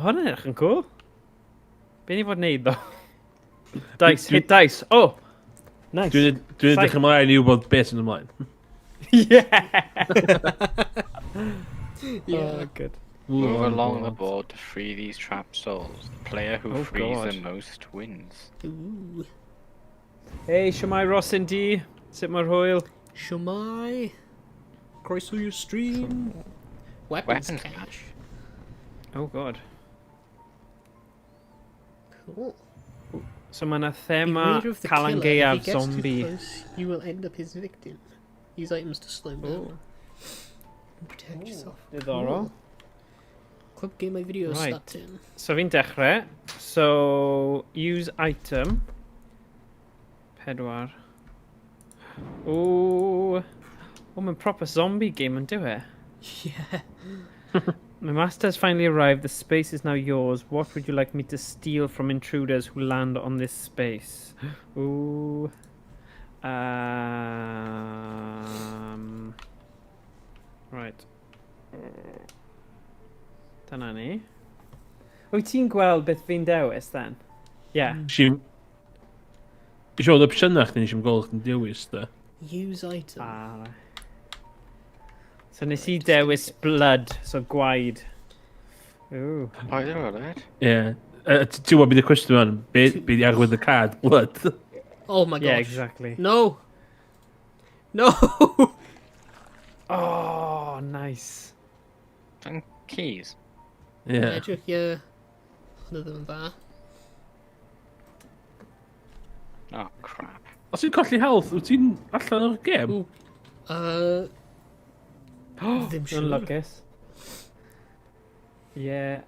Mae hwnna'n edrych yn cool. Be ni fod wneud, ddo? Dice, hit dice. Oh! Nice. Dwi'n edrych ymlaen i wybod beth sy'n ymlaen. Yeah! Yeah. Oh, good. Move along the board to free these trapped souls. The player who frees the most wins. Ooh. Hey, Siamai Ross and D. Sut mae'r hwyl? Siamai. Croeso your stream. Weapons cache. Oh, God. Cool. So mae yna thema Beware of the Calan killer. If he Gaeaf gets too zombie. close, you will end up his victim. Use items to slow down. And protect yourself. Diddorol. Clwb gemau fideo Right. starting. So fi'n dechrau. So, use item. 4. Ooh. Oh, mae'n proper zombie game yn dyw e. Yeah. My master has finally arrived. The space is now yours. What would you like me to steal from intruders who land on this space? Ooh. Right. Dyna ni. Wyt ti'n gweld beth fi'n dewis, then? Yeah. Isio oedd opsiynach ni eisiau gweld yn dewis, da. Use item. So nes I dewis blood, so gwaed. Ooh. Oh, you're alright. Ie. Ti'n gwybod beth y cwestiwn yma? Be di arwydd y card? Blood. Oh my gosh. Yeah, exactly. No! No! Oh, nice. And keys. Ie. Edrych, yeah. Hwnnw ddim yn dda. Oh, crap. Os ti'n colli health, wyt ti'n allan o'r gem? Ddim siŵr. Unluckus. Yeah.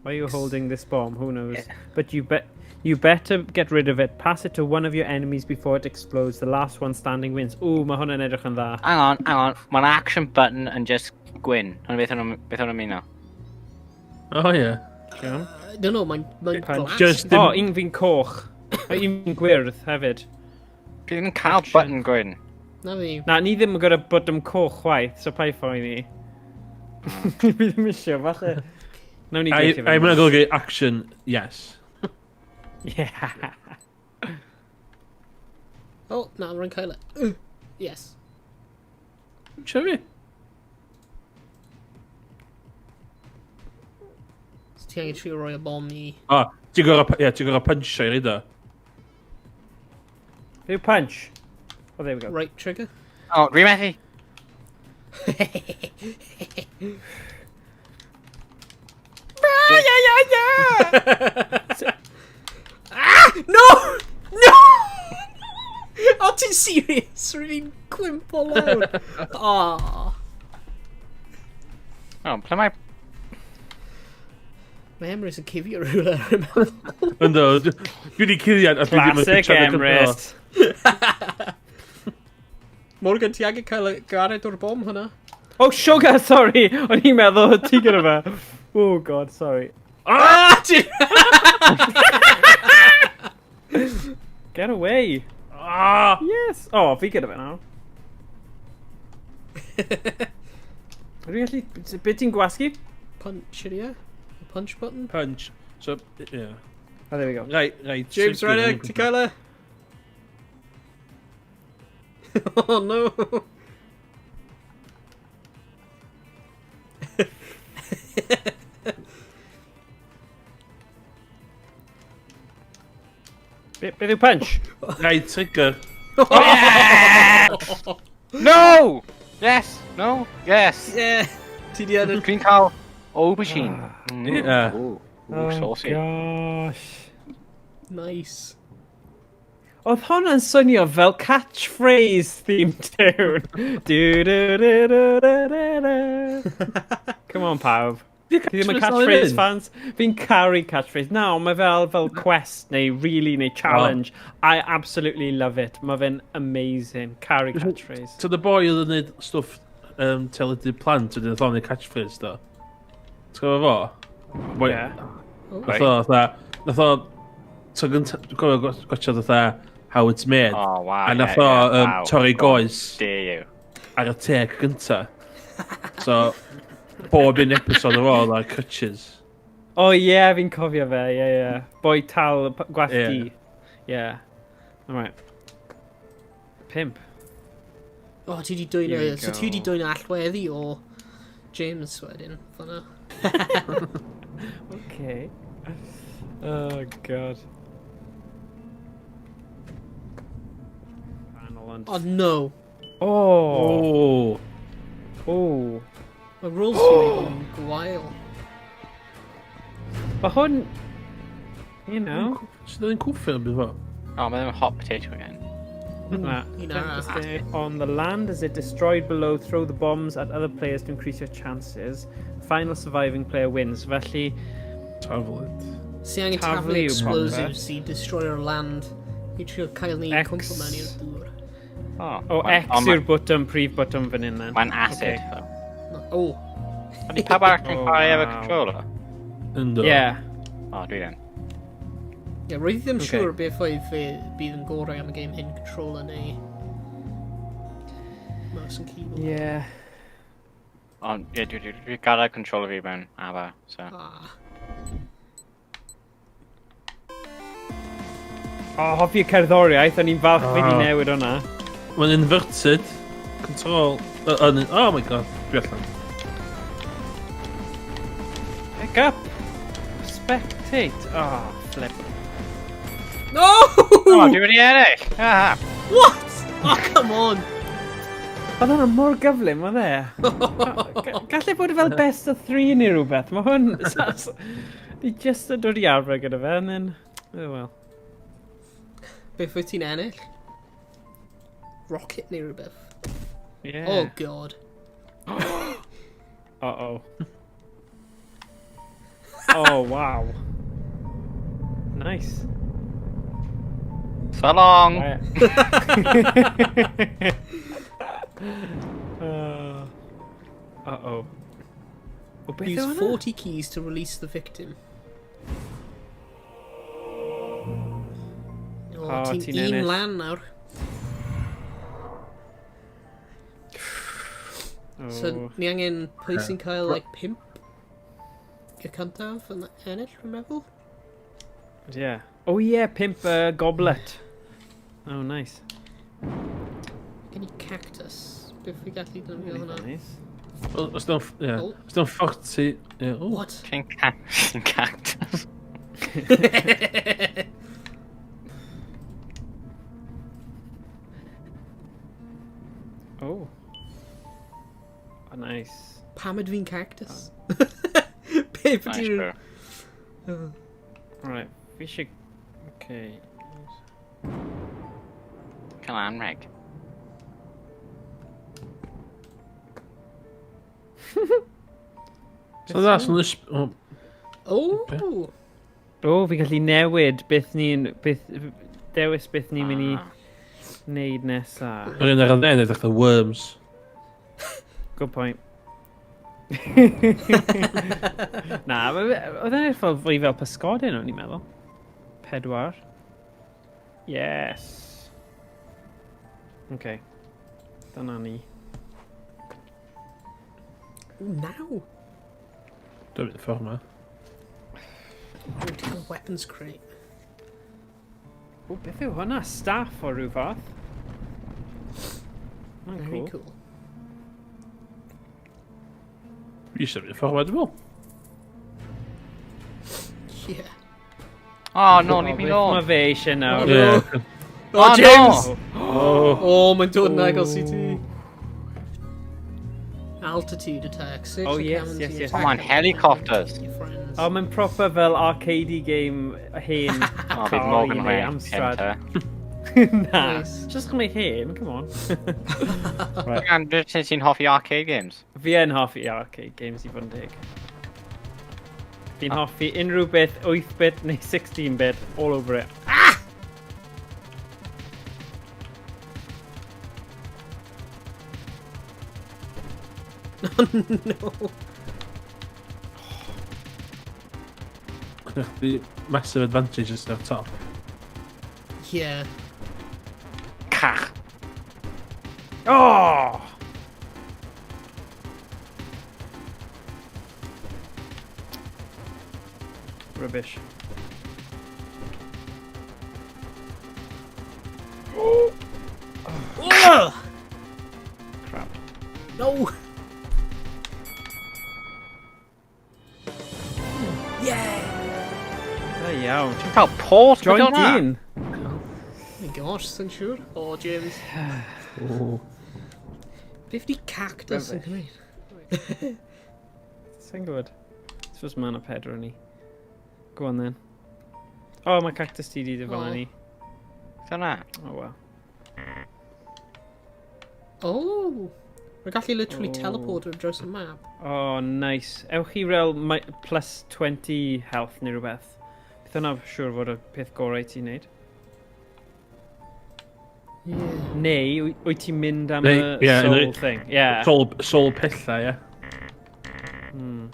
Why are you holding this bomb? Who knows? Yeah. But you better get rid of it. Pass it to one of your enemies before it explodes. The last one standing wins. Ooh, mae hwnna'n edrych yn dda. Hang on. Mae'n action button and just gwyn. Hwnnw beth hwnnw'n mynd now? Oh, ie. Iawn. No, no, mae'n glass. Just Oh, un fi'n coch. Un fi'n gwyrdd hefyd. Dwi ddim yn cael button gwyn. Na fi. Na, ni ddim yn gwrdd bottom coch chwaith, so pai ffoi ni. Fi ddim eisiau, falle. Nawn ni gweithio I'm gonna go get action, yes. Yeah. Oh, na, mae'n cael e. Yes. Sure fi? So ti angen trio roi y bom i... O, ti'n gorau punch i rhaid o. Who punch? Oh, there we go. Right trigger. Oh, remethu. No! No! O, ti'n serious? Rwy'n cwimpo lawr. Oh. Oh, ple mae... Mae Emrys yn cifio rhywle. Ynddo, dwi wedi cuddiad a dwi ddim yn Classic Emrys. Morgan, ti angen cael y gared o'r bom hwnna? Oh, sugar, sorry. O'n i'n meddwl ti gyda fe. Oh, God, sorry. Ah! Get away. Ah! Yes. Oh, fi gyda fe nawr. Rwy'n gallu... Be ti'n gwasgu? Punch, yeah? Punch button? Punch. So, yeah. Oh, there we go. Right. James Reddick, ti cael e? Oh no! Beth yw punch? Right, trigger. No! Yes! No! Yes! Yeah! Ti di ennill. Dwi'n cael aubergine. Yeah. Ooh, Oh, saucy. gosh. Nice. Oedd hwnna'n swnio fel catchphrase theme tune. Come on, pawb. Ti ddim yn catchphrase fans? Fi'n caru catchphrase. Na, mae fel quest neu really neu challenge. I absolutely love it. Mae fe'n amazing. Caru catchphrase. So the boy oedd yn neud stwff teledu plant wedi ddod yn catchphrase do. T'w gwybod fo? Yeah. Nath o, so gyntaf, dwi'n cofio gwaethaf fatha How It's Made. Oh, wow. A nath o torri goes Dare you. ar y teg gynta. So, bob un episode ar ôl ar cutches. O ie, fi'n cofio fe, ie. Boi tal, gwallt Ie. Alright. 5. O, ti di dwy'n... So ti di dwy'n allweddi o James wedyn, fanna. Okay. Oh, God. Oh, no. Oh. Mae rules fi'n gwael. Mae hwn... You know... Sydd yn cwffio yn bydd fo? Oh, mae ddim hot potato again. Stay on the land as it destroyed below, throw the bombs at other players to increase your chances. Final surviving player wins. Felly... Taflid. Si angen taflu explosives i destroy'r land. I trio cael ni cwmpo mewn i'r dŵr. X yw'r bwtwm, prif bwtwm fan hyn. Mae'n acid. O. Ydy pawb arall yn chwarae efo controller? Ynddo. Ie. O, dwi ddim. Ie, roedd ddim siŵr beth oedd bydd yn gorau am y game hyn, controller neu mouse and keyboard. Ie. Ond, ie, dwi gadael controller fi mewn ABBA, so... Hoffi y cerddoriaeth, o'n i'n falch fi di newid hwnna. Mae'n inverted. Control... Oh my god. Dwi allan. Pick up! Spectate! Flip. No! O, dwi wedi ennill! What? Oh, come on! Oedd hwnna mor gyflym, oedd e? Gallai bod fel best of 3 neu rhywbeth. Mae hwn... Ni just yn dod i arfer gyda fe, and then... Oh well. Beth wyt ti'n ennill? Rocket neu rhywbeth? Yeah. Oh god. Uh-oh. Oh, wow. Nice. So long! Uh-oh. Use 40 keys to release the victim. Ti'n un lan nawr. So, ni angen pwy sy'n cael, like, 5 y cyntaf yn ennill, rwy'n meddwl? Yeah. Oh yeah, 5 goblet. Oh, nice. Gen I cactus. Beth fi gallu dynnu hwnna? Nice. Os dwi'n 40... What? Chi'n cactus. Oh. Oh, nice. Pam ydw fi'n cactus? Beth ydw... Right, fi eisiau... Okay. Cael anreg. So that's on this... Oh! Oh, fi gallu newid beth ni'n... Dewis beth ni'n mynd i wneud nesa. Yr un ar y ddau edrych o worms. Good point. Na, oedd e'n ffordd fwy fel pysgodyn o'n i'n meddwl. 4. Yes. Okay. Dyna ni. Now! Dwi'n mynd y ffordd yma. Dwi'n cael weapons crate. O, beth yw hwnna? Staff o rhyw fath? Very cool. Fi eisiau mynd y ffordd wedyn fo. Yeah. Oh, no, leave me Beth alone. mae fe eisiau nawr? Ie. Oh, James! Oh. Oh, mae'n dod yn agos i ti. Altitude attack. Search Oh, the yes, cavern yes, to yes. attack Come on, helicopters. your friends. O, mae'n proper fel arcadey game hen. Oh, bydd Morgan neu Wayne. Amstrad. Nice. Na, just gymryd hen, come on. Right. And since you'n hoffi arcade games. Fi yn hoffi arcade games I fod yn dig. Fi'n hoffi unrhyw beth 8-bit neu 16-bit, all over it. No. The massive advantage is up top. Yeah. Cach. Oh! rubbish. Oh! Crap. No! Yeah! Da iawn. Ti'n cael port gyda Joint hwnna? un. Oh my gosh, sy'n siŵr. Oh, James. Oh. Beth di cactus yn Cymru? Sa'n gwybod. Suppose mae yna pedr yn ni. Go on then. Oh, mae cactus ti di dyfal ni. Dyna. Oh, well. Oh! Mae'n gallu literally Oh. teleport ar draws y map. Oh, nice. Ewch chi rel plus 20 health neu rhywbeth. Bydd hwnna siŵr fod y peth gorau ti'n neud. Yeah. Neu, wyt ti'n mynd am Neu, y ie, soul neu- thing? Yeah. Soul pella, ie. Hmm.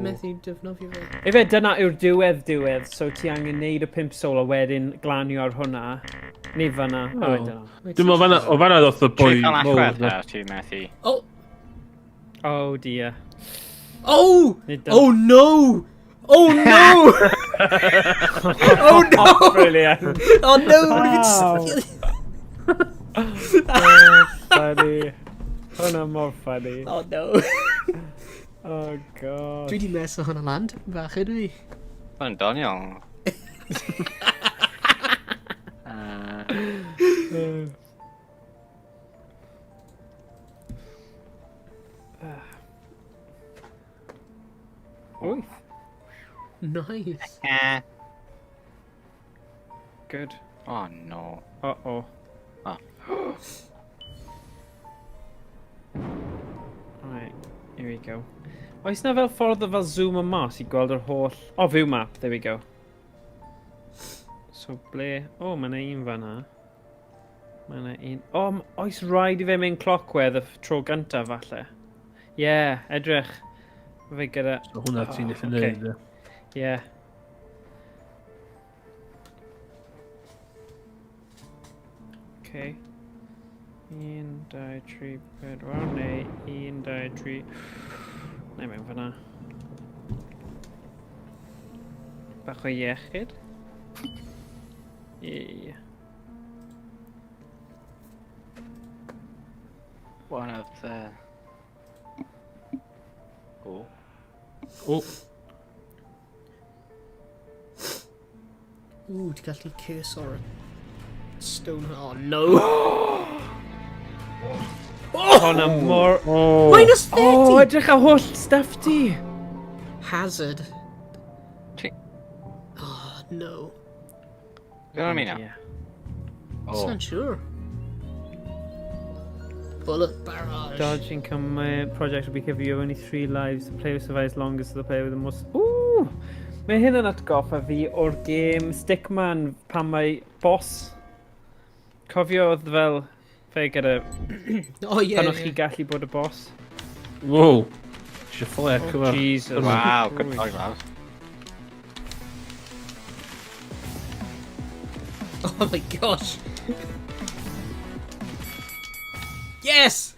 Methu defnyddio fe. Efe, dyna yw'r diwedd, so ti angen neud y 5 soul a wedyn glanio ar hwnna. Neu fanna. Oh. Oh, I don't know. Dwi'n meddwl o fanna ddoth y boi Ti'n cael mowr, allwedd de. ta, ti'n methu. Oh! Oh dear. Oh! Nid dyn- Oh no! Oh no! Oh no! Oh, brilliant. Oh no! Oh, funny. Hwnna mor funny. Oh no! Oh god. Dwi di mes o hwnna land, bach ydw i. Mae'n doniol. Wyth. Nice. Good. Oh no. Uh-oh. Ah. Right, here we go. Oes na fel ffordd o fel zoom yn mas i gweld yr holl... Oh, view map, there we go. So, ble... Oh, mae yna un fanna. Mae yna un... Oh, oes rhaid i fe mynd clockwedd y tro gyntaf, falle. Yeah, edrych. Mae fe gyda... So hwnna ti'n Oh, gallu okay. neud, ie. Yeah. Okay. 1, 2, 3, 4, neu 1, 2, 3... Neu mewn fanna. Bach o iechyd. Ie. One of the... Oh. O, Ooh, di gallu cursor stone. Oh no! Honna mor... o. Minus 30! Oh, edrych ar holl stuff ti! Hazard. Ti- Oh no. Gwneud am una? Ie. Oh. Sa'n siŵr. Bullet barrage. Dodge income project will be give you only 3 lives. The player survives longest to the player with the most... Ooh! Mae hyn yn atgoffa fi o'r game Stickman pan mae boss. Cofio oedd fel... Fe gyda... Oh yeah. Pan o'ch chi gallu bod y boss. Wow. Eisiau fflec Oh, yma. Jesus. Wow, good Ooh. dog, lads. Oh my gosh. Yes!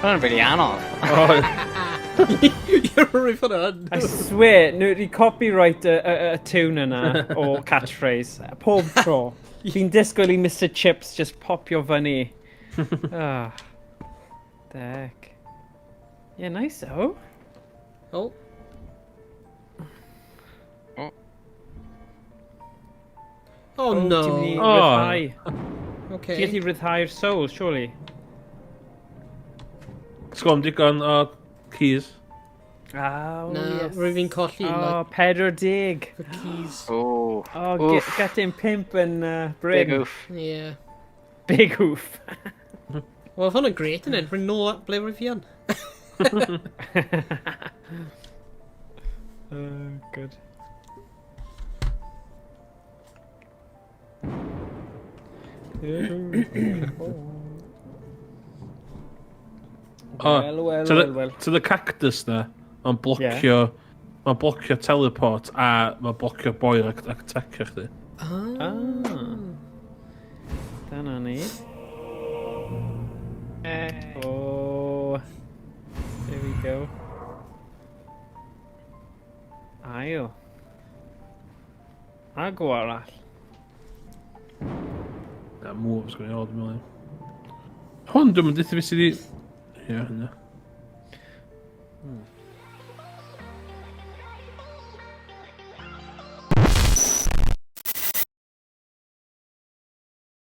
Mae'n really anodd. You're right for that. I swear, nhw wedi copyright y tune yna o catchphrase. Pob tro. Fi'n disgwyl i Mr Chips just popio fyny. Ah. Dec. Yeah, nice though. Oh. Oh no. Ti'n mynd i Oh. ryddhau. Ti'n Okay. gallu ryddhau'r soul, surely? Sgwm digon o keys. Oh, No, yes. rwy'n fi'n colli Oh, like pedwar dig. the keys. Oh. Oh, Oof. get him pimp and Big Bryn. oof. Yeah. Big oof. Wel, hwnna'n great yn edrych nôl at ble rwy'n fi yn. Good. O, well, to well, well. the cactus na, mae'n blocio... Mae'n blocio teleport a mae'n blocio boi ac attacker chdi. Ah. Dyna ni. Oh. There we go. Ail. A go arall. Na, moves going on, dwi'n meddwl. Hwn, dwi'n mynd i fi sydd i... Ie, hynna.